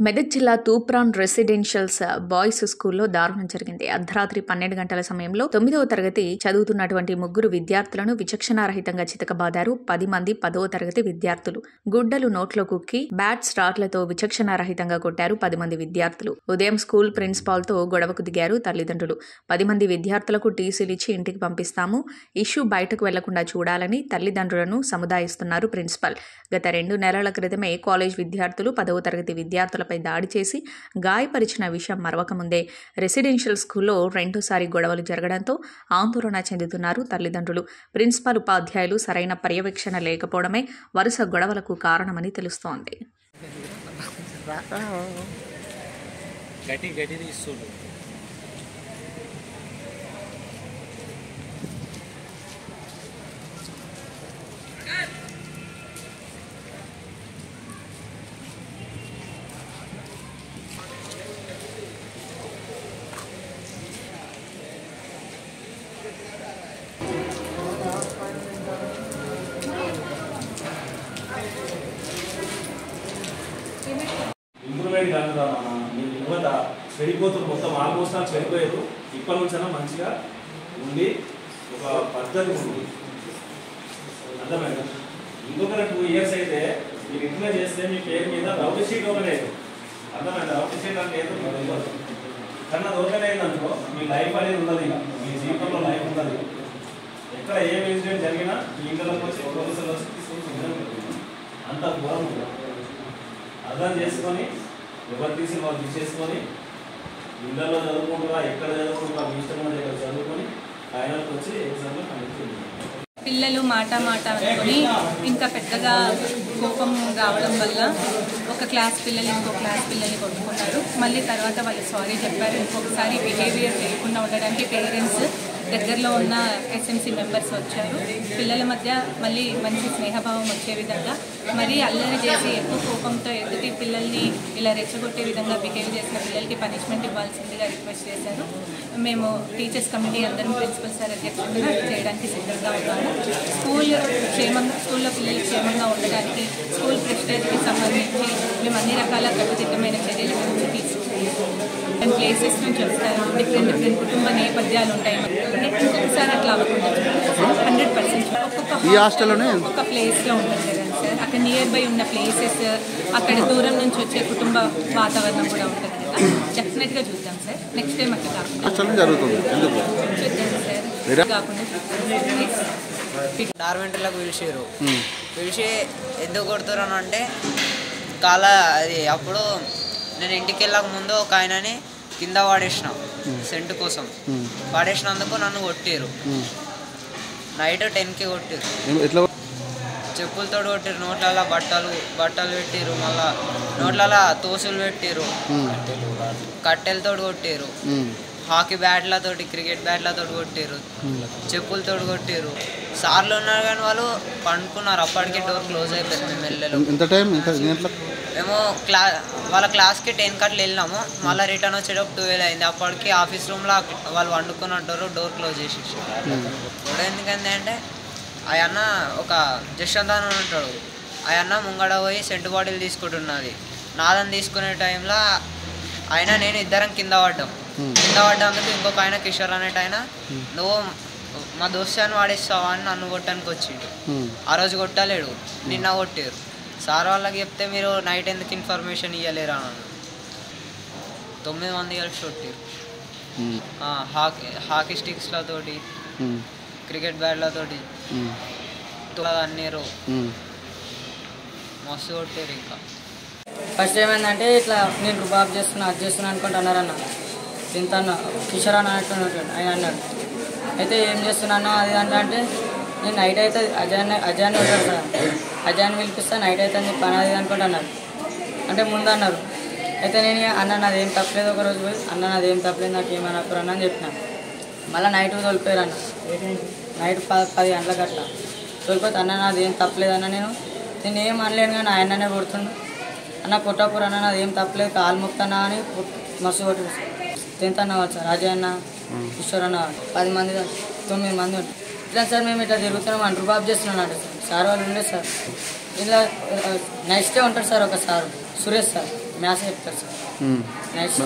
మెదక్ జిల్లా Toopran residentials boys స్కూల్లో దారుణం జరిగింది. అర్ధరాత్రి 12 గంటల సమయంలో 9వ తరగతి చదువుతున్నటువంటి 3 విద్యార్థులను విచక్షణారహితంగా చితకబాదారు. 10 మంది 10వ తరగతి విద్యార్థులు. గుడ్డలు నోట్లో కుక్కి బ్యాట్స్ రాడ్లతో విచక్షణారహితంగా కొట్టారు 10 మంది విద్యార్థులు. ఉదయం స్కూల్ ప్రిన్సిపాల్ తో గొడవకు దిగారు తల్లిదండ్రులు. 10 మంది విద్యార్థులకు టీసీలు ఇచ్చి ఇంటికి పంపిస్తాము, ఇష్యూ బయటకు వెళ్లకుండా చూడాలని తల్లిదండ్రులను సముదాయిస్తున్నారు ప్రిన్సిపల్. గత 2 నెలల క్రితమే కాలేజ్ విద్యార్థులు 10వ తరగతి విద్యార్థుల దాడి చేసి గాయపరిచిన విషయం మరవకముందే రెసిడెన్షియల్ స్కూల్లో రెండోసారి గొడవలు జరగడంతో ఆందోళన చెందుతున్నారు తల్లిదండ్రులు. ప్రిన్సిపాల్ ఉపాధ్యాయులు సరైన పర్యవేక్షణ లేకపోవడమే వరుస గొడవలకు కారణమని తెలుస్తోంది. ఇంప్రూవ్మెంట్ కాదు మీరు యువత చెడిపోతారు, మొత్తం ఆల్మోస్ట్ ఆల్ చెడిపోయారు. ఇప్పటి నుంచైనా మంచిగా ఉండి ఒక పద్ధతి ఉంది, అర్థమైందా? ఇంకొక 2 years అయితే మీరు ఇంట్లో చేస్తే మీ పేరు మీద రౌడీ షీట్ ఓపెన్ అయ్యేది, అర్థమైందా? రౌడీ షీట్ అంటే ఏదో కానీ అది ఓపెన్ అయిందనుకో మీ లైఫ్ అనేది ఉండదు, ఇక మీ జీవితంలో లైఫ్ ఉండదు. ఎక్కడ ఏ ఇన్సిడెంట్ జరిగినా మీ ఇంట్లోకి వచ్చి పోలీసులు వచ్చి అంత దూరం ఉంటుంది. అర్థం చేసుకొని ఎవరు తీసి వాళ్ళు తీసేసుకొని ఇళ్ళల్లో చదువుకుంటారా, ఎక్కడ చదువుకుంటారా, మీ ఇష్టమైన దగ్గర చదువుకొని ఫైనల్కి వచ్చి ఎగ్జామ్లో కండక్ట్ చేయాలి. పిల్లలు మాట అనుకొని ఇంకా పెద్దగా కోపం రావడం వల్ల ఒక క్లాస్ పిల్లలు ఇంకో క్లాస్ పిల్లల్ని కొట్టుకున్నారు. మళ్ళీ తర్వాత వాళ్ళు సారీ చెప్పారు. ఇంకొకసారి బిహేవియర్ చేయకుండా ఉండడానికి పేరెంట్స్, దగ్గరలో ఉన్న ఎస్ఎంసీ మెంబర్స్ వచ్చారు. పిల్లల మధ్య మళ్ళీ మంచి స్నేహభావం వచ్చే విధంగా, మరీ అల్లరి చేసి ఎక్కువ కోపంతో ఎదుటి పిల్లల్ని ఇలా రెచ్చగొట్టే విధంగా బిహేవ్ చేసిన పిల్లలకి పనిష్మెంట్ ఇవ్వాల్సిందిగా రిక్వెస్ట్ చేశారు. మేము టీచర్స్ కమిటీ అందరం ప్రిన్సిపల్ సార్ అధ్యక్షతగా చేయడానికి సిద్ధంగా ఉన్నాము. స్కూల్లో పిల్లలు క్షేమంగా ఉండడానికి స్కూల్ ప్రెస్టేజ్కి సంబంధించి మేము అన్ని రకాల కట్టుదిట్టమైన చర్యల గురించి తీసుకుంటాం. ప్లేసెస్ నుంచి వస్తారు, డిఫరెంట్ కుటుంబ నేపథ్యాలు ఉంటాయి. ఇంకొకసారి అట్లా అవ్వకుండా 100% ఒక్కొక్క ప్లేస్లో ఉంటుంది కదా సార్. అక్కడ నియర్ బై ఉన్న ప్లేసెస్, అక్కడ దూరం నుంచి వచ్చే కుటుంబ వాతావరణం కూడా ఉంటుంది కదా. డెఫినెట్గా చూద్దాం సార్. నెక్స్ట్ టైం అట్లా కాకుండా సార్ కాకుండా డార్మెంటర్లకు పిలిచి ఎందుకు కొడుతున్నారు అంటే అది అప్పుడు నేను ఇంటికి వెళ్ళక ముందు ఒక ఆయనని కింద వాడేసిన సెంటు కోసం వాడేసినందుకు నన్ను కొట్టిరు. నైట్ 10కి కొట్టిరు, చెప్పులతో కొట్టిరు. నోట్లలో బట్టలు పెట్టిరు, మళ్ళా నోట్లలో తోసులు పెట్టిరు, కట్టెలతో కొట్టిరు, హాకీ బ్యాట్లతోటి, క్రికెట్ బ్యాట్లతోటి కొట్టిరు, చెప్పులతో కొట్టిరు. సార్లు ఉన్నారు కానీ వాళ్ళు పండుకున్నారు. అప్పటికి డోర్ క్లోజ్ అయిపోయింది. మేము వాళ్ళ క్లాస్కి 10కి అట్లా వెళ్ళినాము. మళ్ళీ రిటర్న్ వచ్చేటప్పుడు 12 అయింది. అప్పటికి ఆఫీస్ రూమ్లో వాళ్ళు వండుకున్నట్టు డోర్ క్లోజ్ చేసేసి. ఇప్పుడు ఎందుకంటే అంటే అన్న ఒక జశ్వంత్ అని ఉంటాడు, అన్న ముంగడ పోయి సెంటు బాటిల్ తీసుకుంటున్నది. నాదని తీసుకునే టైంలో ఆయన నేను ఇద్దరం కింద పడ్డందుకు ఇంకొక ఆయన కిషోర్ అనేట ఆయన నువ్వు మా దోస్తాన్ని వాడేస్తావా అని నన్ను కొట్టడానికి వచ్చిండు. ఆ రోజు కొట్టలేడు, నిన్న కొట్టారు. సార్ వాళ్ళకి చెప్తే మీరు నైట్ ఎందుకు ఇన్ఫర్మేషన్ ఇవ్వలేరా అన్నాను. 9 మంది కలిసి కొట్టారు. హాకీ స్టిక్స్లతోటి, క్రికెట్ బ్యాట్లతోటి అన్నీరు మస్తు కొట్టారు. ఇంకా ఫస్ట్ ఏమైందంటే ఇట్లా నేను రుబాబ్ చేస్తున్నా అది చేస్తున్నా అనుకుంటున్నారన్న. ఇంత కిషోర్ అన్న ఆయన అన్నాడు. అయితే ఏం చేస్తున్నాను అది అంటే నేను నైట్ అయితే అజయాన్ని ఉంటాడు కదా, అజయాన్ని పిలిపిస్తా నైట్ అయితే పని అది అనుకుంటున్నారు. అంటే ముందు అన్నారు. అయితే నేను అన్న నాదేం తప్పలేదు. ఒకరోజు పోయి అన్న నాదేం తప్పలేదు, నాకు ఏమన్నప్పుడు అన్న అని చెప్పిన. మళ్ళీ నైట్ తోలిపోయారు అన్న. నైట్ 10 గంటలకు అట్లా తోలిపోతే అన్న నాదేం తప్పలేదు అన్న, నేను ఏం అనలేను కానీ ఆయననే కొడుతుండు. అన్న కొట్టపూర్ అన్న నాదేం తప్పలేదు, కాలు ముక్తానా అని మస్తు కొట్టి 10th అన్న వాళ్ళు సార్. అజయ్ అన్న, కిషోర్ అన్న 10 మంది 9 మంది ఉంటారు. ఇట్లా సార్ మేము ఇట్లా తిరుగుతున్నాం అని రుబాబ్ చేస్తున్నాను సార్ వాళ్ళు ఉండే సార్ ఇలా నెక్స్ట్ డే ఉంటారు సార్ ఒక సార్ సురేష్ సార్ మ్యాథ్స్ చెప్తారు సార్ నెక్స్ట్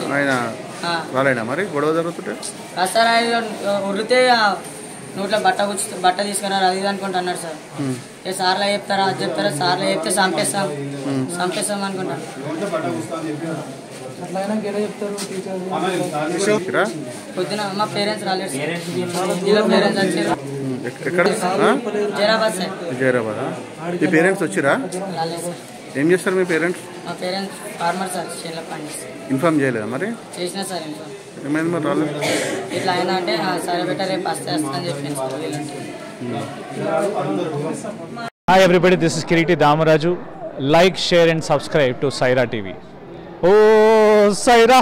వాళ్ళైనా మరి గొడవ జరుగుతుంటే సార్ ఆయన ఉరితే నోట్లో బట్ట తీసుకున్నారు అది అనుకుంటా అన్నారు సార్ ఏ సార్లో చెప్తారా అది చెప్తారా సార్లో చెప్తే చంపేస్తాం అనుకుంటాను పొద్దున మా పేరెంట్స్ రాలేదు పేరెంట్స్ వచ్చారు జైరాబాద్ సార్ జైరాబాద్ మీ పేరెంట్స్ వచ్చిరా ఏం చేస్తారు మీ పేరెంట్స్ మా పేరెంట్స్ ఫార్మర్ సార్ చేనులో పండిస్తారు ఇన్ఫార్మ్ చేయలేదా మరి చేసినా సార్ ఇన్ఫార్మ్ ఏమైంది మరి రాలేదు ఇట్లా అయినా అంటే సరే బెటర్ రేపు వస్తాను చెప్పాను సార్ వీళ్ళంటే Hi everybody, this is Kiriti Damaraju. Like, share and subscribe to Saira TV. Oh, Saira!